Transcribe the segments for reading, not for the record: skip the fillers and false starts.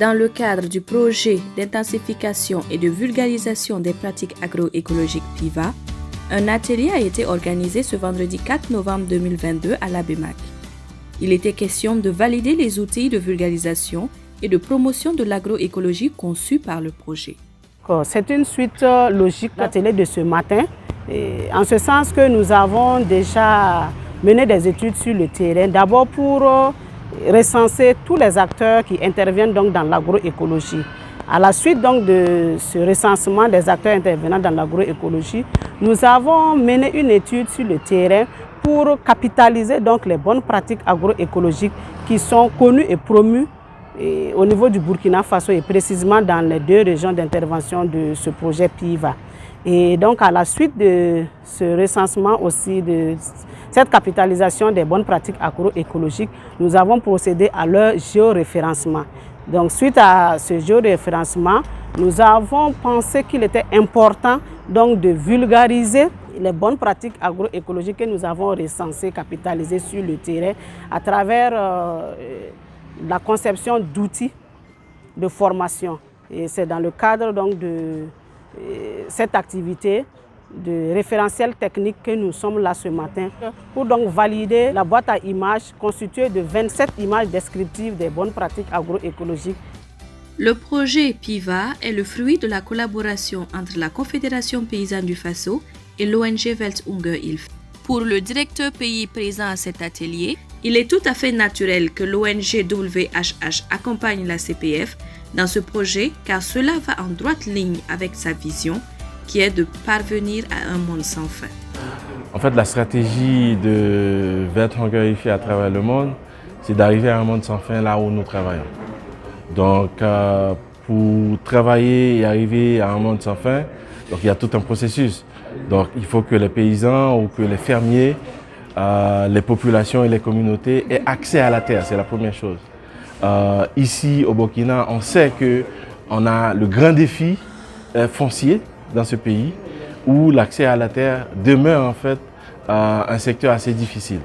Dans le cadre du projet d'intensification et de vulgarisation des pratiques agroécologiques PIVA, un atelier a été organisé ce vendredi 4 novembre 2022 à l'ABEMAC. Il était question de valider les outils de vulgarisation et de promotion de l'agroécologie conçus par le projet. C'est une suite logique de l'atelier de ce matin, en ce sens que nous avons déjà mené des études sur le terrain, d'abord pour recenser tous les acteurs qui interviennent donc dans l'agroécologie. À la suite donc de ce recensement des acteurs intervenant dans l'agroécologie, nous avons mené une étude sur le terrain pour capitaliser donc les bonnes pratiques agroécologiques qui sont connues et promues au niveau du Burkina Faso et précisément dans les 2 régions d'intervention de ce projet PIVA. Et donc à la suite de ce recensement aussi, de cette capitalisation des bonnes pratiques agroécologiques, nous avons procédé à leur géoréférencement. Donc suite à ce géoréférencement, nous avons pensé qu'il était important donc de vulgariser les bonnes pratiques agroécologiques que nous avons recensées, capitalisées sur le terrain à travers la conception d'outils de formation. Et c'est dans le cadre donc de cette activité de référentiel technique que nous sommes là ce matin pour donc valider la boîte à images constituée de 27 images descriptives des bonnes pratiques agroécologiques. Le projet PIVA est le fruit de la collaboration entre la Confédération paysanne du Faso et l'ONG Welthungerhilfe. Pour le directeur pays présent à cet atelier, il est tout à fait naturel que l'ONG WHH accompagne la CPF dans ce projet car cela va en droite ligne avec sa vision qui est de parvenir à un monde sans fin. En fait, la stratégie de Welthungerhilfe à travers le monde, c'est d'arriver à un monde sans fin là où nous travaillons. Donc, pour travailler et arriver à un monde sans fin, donc, il y a tout un processus. Donc, il faut que les paysans ou que les fermiers, les populations et les communautés aient accès à la terre, c'est la première chose. Ici, au Burkina, on sait qu'on a le grand défi foncier dans ce pays où l'accès à la terre demeure en fait un secteur assez difficile.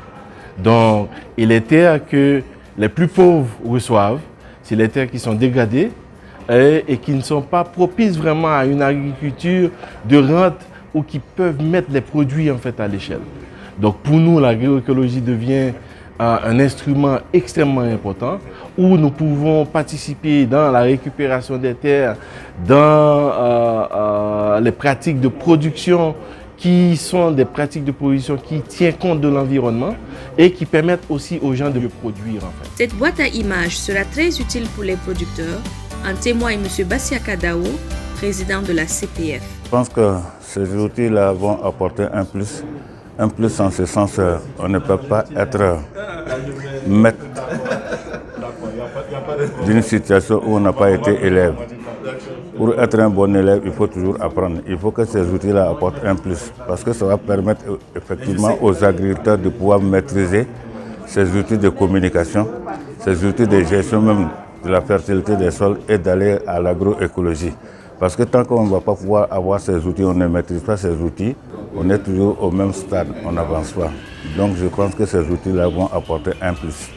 Donc, et les terres que les plus pauvres reçoivent, c'est les terres qui sont dégradées et qui ne sont pas propices vraiment à une agriculture de rente ou qui peuvent mettre les produits en fait à l'échelle. Donc pour nous, l'agroécologie devient un instrument extrêmement important où nous pouvons participer dans la récupération des terres, dans les pratiques de production qui sont des pratiques de production qui tiennent compte de l'environnement et qui permettent aussi aux gens de le produire en fait. Cette boîte à images sera très utile pour les producteurs, en témoigne M. Bassiaka Dao, président de la CPF. Je pense que ces outils-là vont apporter un plus en ce sens, on ne peut pas être maître d'une situation où on n'a pas été élève. Pour être un bon élève, il faut toujours apprendre. Il faut que ces outils-là apportent un plus parce que ça va permettre effectivement aux agriculteurs de pouvoir maîtriser ces outils de communication, ces outils de gestion même de la fertilité des sols et d'aller à l'agroécologie. Parce que tant qu'on ne va pas pouvoir avoir ces outils, on ne maîtrise pas ces outils, on est toujours au même stade, on n'avance pas. Donc je pense que ces outils-là vont apporter un plus.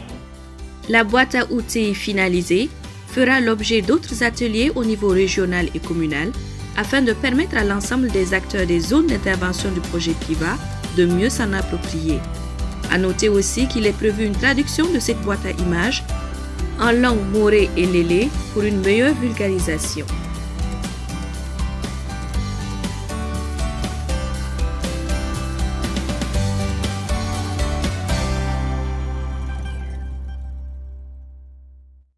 La boîte à outils finalisée fera l'objet d'autres ateliers au niveau régional et communal afin de permettre à l'ensemble des acteurs des zones d'intervention du projet PIVA de mieux s'en approprier. À noter aussi qu'il est prévu une traduction de cette boîte à images en langue morée et lélé pour une meilleure vulgarisation.